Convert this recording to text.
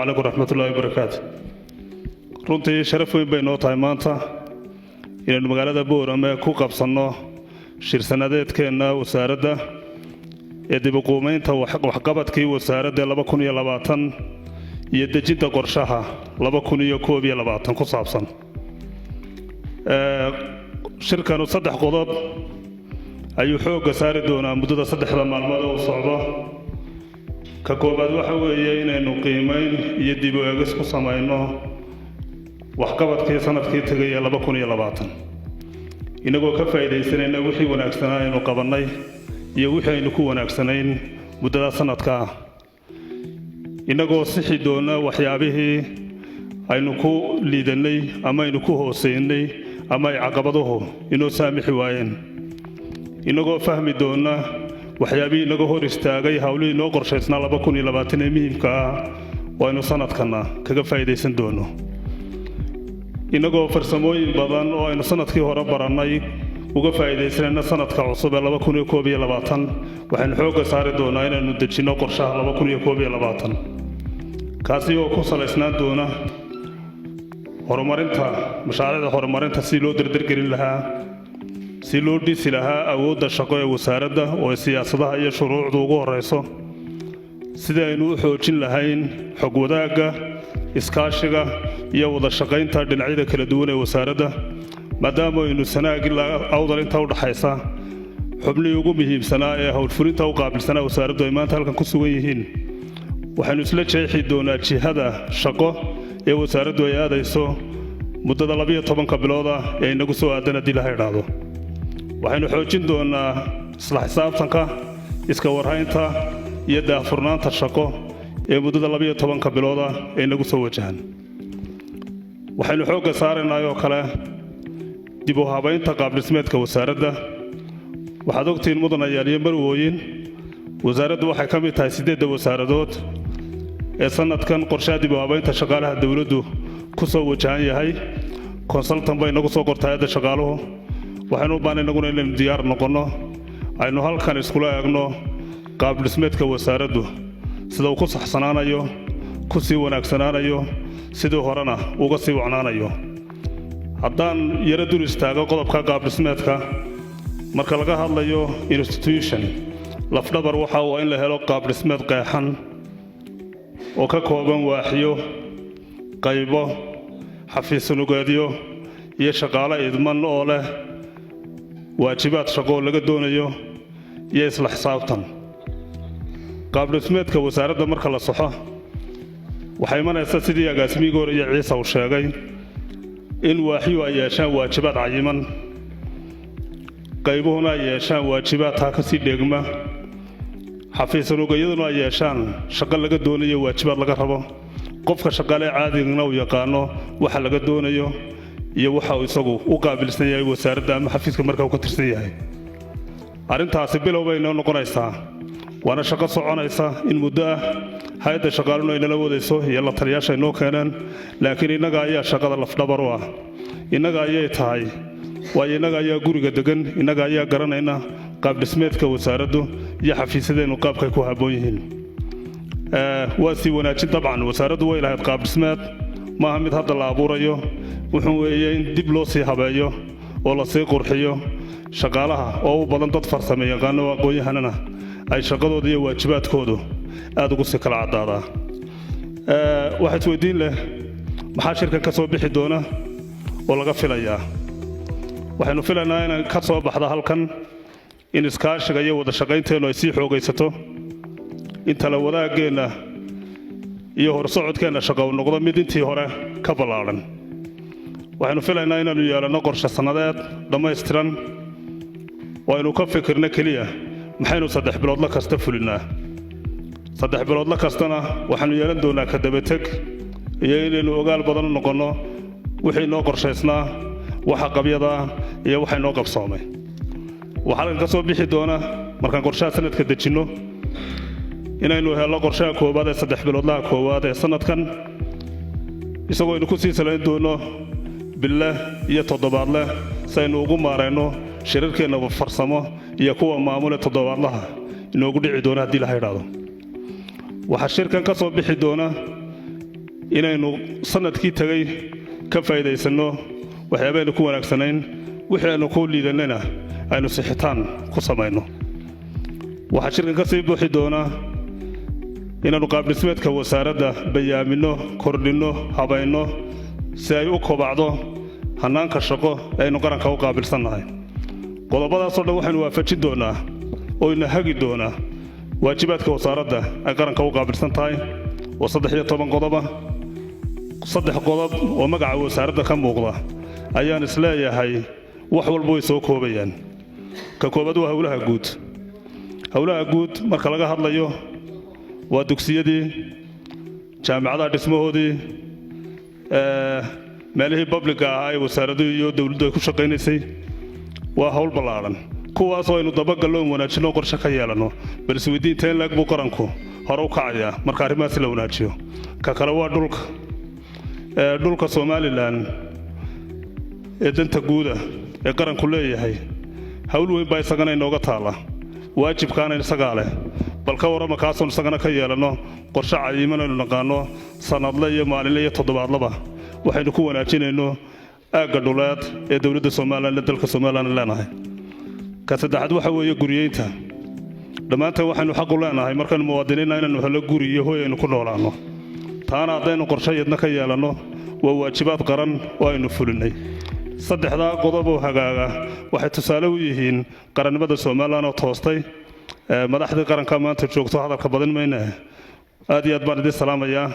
عليكم ورحمة الله وبركاته. runtii sharaf weyn bay noo tahay maanta inaynu magaalada Boorama ku qabsanno shir sanadeedkeena wasaaradda ee dib u qiimaynta waxqabadkii wasaaradda 2020 iyo dejinta qorshaha 2021 ku saabsan. shirkanu saddex qodob ayuu xoogga saari doonaa muddada saddexda maalmood oo socda. ka koobaad waxa weeye inaynu qiimayn iyo dib u eegis ku samayno waxqabadkii sanadkii tagay 2020 inagoo ka faa'iideysanayna wixii wanaagsanaa aynu qabanay iyo wixii aynu ku wanaagsanayn muddada sanadka inagoo sixi doona waxyaabihii aynu ku liidanay ama aynu ku hooseynay ama ay caqabaduhu inoo saamixi waayeen inagoo fahmi doona waxyaabihii naga hor istaagay hawlihii noo qorshaysnaa 2020 ee muhiimka ah oo aynu sanadkana kaga faa'iideysan doono inagoo farsamooyin badan oo aynu sanadkii hore baranay uga faa'iideysanayna sanadka cusub ee 2021 waxaan xoogga saari doonaa inaynu dejino qorshaha 2021 kaasi oo ku salaysnaan doona horumarinta mashaariicda horumarinta si loo dardargelin lahaa si loo dhisi lahaa awoodda shaqo ee wasaaradda oo siyaasadaha iyo shuruucdu ugu horeyso sida aynu u xoojin lahayn xog wadaagga iskaashiga iyo wada shaqaynta dhinacyada kala duwan ee wasaaradda maadaama aynu sanaag ilaa awdal inta u dhaxaysa xubnihii ugu muhiimsanaa ee howlfulinta u qaabilsanaa wasaaraddu ay maanta halkan ku sugan yihiin waxaynu isla jeexi doonaa jihada shaqo ee wasaaraddu ay aadayso muddada 12 bilood ah ee inagu soo aadan haddii la yidhaahdo waxaynu xoojin doonaa isla xisaabtanka iska warhaynta iyo daahfurnaanta shaqo ee muddada 12 bilood ah ee inagu soo wajahan waxaynu xoogga saaraynaa oo kale dib u habaynta qaab dhismeedka wasaaradda waxaad ogtiin mudanayaal iyo marwooyin wasaaraddu waxay ka mid tahay 8 wasaaradood ee sanadkan qorshaha dib u habaynta shaqaalaha dawladdu ku soo wajahan yahay consultant bay nagu soo qortay hay'adda shaqaaluhu waxaynu u baahnay inaguna inaynu diyaar noqonno aynu halkan iskula eegno qaab dhismeedka wasaaraddu sida uu ku saxsanaanayo ku sii wanaagsanaanayo sidoo horena uga sii wacnaanayo haddaan yara dul istaago qodobka qaab dhismeedka marka laga hadlayo institution lafdhabar waxa uu in la helo qaab dhismeed qeexan oo ka kooban waaxyo qaybo xafiis nugaadyo iyo shaqaale idman oo leh waajibaad shaqo laga doonayo iyo isla xisaabtan qaab dhismeedka wasaaradda marka la saxo waxay imanaysaa sidii agaasimiga hore iyo ciise uu sheegay in waaxyo ay yeeshaan waajibaad cayiman qaybuhuna ay yeeshaan waajibaad taa ka sii dheegma xafiisanugayaduna ay yeeshaan shaqo laga doonayo waajibaad laga rabo qofka shaqaale caadigana uu yaqaano waxa laga doonayo iyo waxa uu isagu u qaabilsan yahay wasaaradda ama xafiiska marka uu ka tirsan yahay arrintaasi bilow bay noo noqonaysaa waana shaqo soconaysa in muddo ah hay'adda shaqaaluna ay nala wadayso iyo la taliyaasha ay noo keeneen laakiin innaga ayaa shaqada lafdhabar u ah innaga ayay tahay waayo innaga ayaa guriga degan innaga ayaa garanayna qaab dhismeedka wasaaraddu iyo xafiisyadeennu qaabkay ku habboon yihiin waa sii wanaajin dabcan wasaaraddu way lahayd qaab dhismeed maaha mid hadda la abuurayo wuxuu weeye in dib loo sii habeeyo oo la sii qurxiyo shaqaalaha oo u badan dad farsame yaqaano aqoon-yahanana ay shaqadooda iyo waajibaadkoodu aad ugu sii kala caddaadaa waxaa isweydiin leh maxaa shirkan ka soo bixi doona oo laga filayaa waxaynu filaynaa inay ka soo baxda halkan in iskaashiga iyo wada shaqaynteennu ay sii xoogaysato in tala wadaaggeenna iyo horsocodkeenna shaqo uu noqdo mid intii hore ka ballaadhan waxaynu filaynaa inaannu yeelanno qorshe sannadeed dhammaystiran oo aynu ka fikirno keliya maxaynu 3 biloodla kasta fulinnaa 3 biloodla kastana waxaannu yeelan doonaa ka dabateg iyo inaynu ogaal badan u noqonno wixii noo qorshaysnaa waxa qabyada iyo waxay noo qabsoomay waxaa halkan ka soo bixi doona markaan qorshaha sanadka dejinno inaynu helno qorshaha koowaad ee 3 biloodlaha koowaad ee sanadkan isagoo aynu ku sii salayn doono bille iyo toddobaadle si aynu ugu maarayno shirarkeenna farsamo iyo kuwa maamule toddobaadlaha inoogu dhici doona haddii la yidhaahdo waxaa shirkan ka soo bixi doona inaynu sanadkii tagay ka faa'iidaysano waxyaabaha ku wanaagsanayn wixii aynu ku liidanayna aynu sixitaan ku samayno waxa shirkan ka sii bixi doona inaanu qaab dhismeedka wasaaradda bayaamino kordhino habayno si ay u kobacdo hanaanka shaqo aynu qaranka u qaabilsanahay qodobadaas oo dhan waxaanu waafajin doonaa oo ina hagi doonaa waajibaadka wasaaradda ay qaranka u qaabilsan tahay oo 13 qodob ah 3 qodob oo magaca wasaaradda ka muuqda ayaan isleeyahay wax walba way soo koobayaan ka koobad waa hawlaha guud marka laga hadlayo waa dugsiyadii jaamacadaha dhismahoodii meelihii publica ah ay wasaaraddu iyo dawladdu ku shaqaynaysay waa hawl ballaaran kuwaas oo aynu dabagalno wanaajino qorshe ka yeelano bal isweydiinta in laag buu qaranku hore u kacaya marka arrimahaas la wanaajiyo ka kale waa dhulka Somaliland ee danta guuda ee qaranku leeyahay hawl weyn baa isagana inooga taala waajibkaana isaga leh bal ka warama kaasoon isagana ka yeelano qorshe cayiman oo naqaano sanadle iyo maalinle iyo toddobaadlaba waxaynu ku wanaajinayno aagga dhuleed ee dawladda Soomaaliland dalka Soomaaliland leenahay ka saddexaad waxa weeye guriyeynta dhammaanteen waxaynu xaq u leenahay markaan muwaadiniinna inaynu helo guri iyo hooy aynu ku noolaano taana haddaynu qorsheedna ka yeelano waa waajibaad qaran oo aynu fulinay saddexdaa qodob oo hagaaga waxay tusaale u yihiin qarannimada Soomaaliland oo toostay madaxda qaranka maanta joogto hadalka badan mayna aad iyo aad baan idin salaamayaa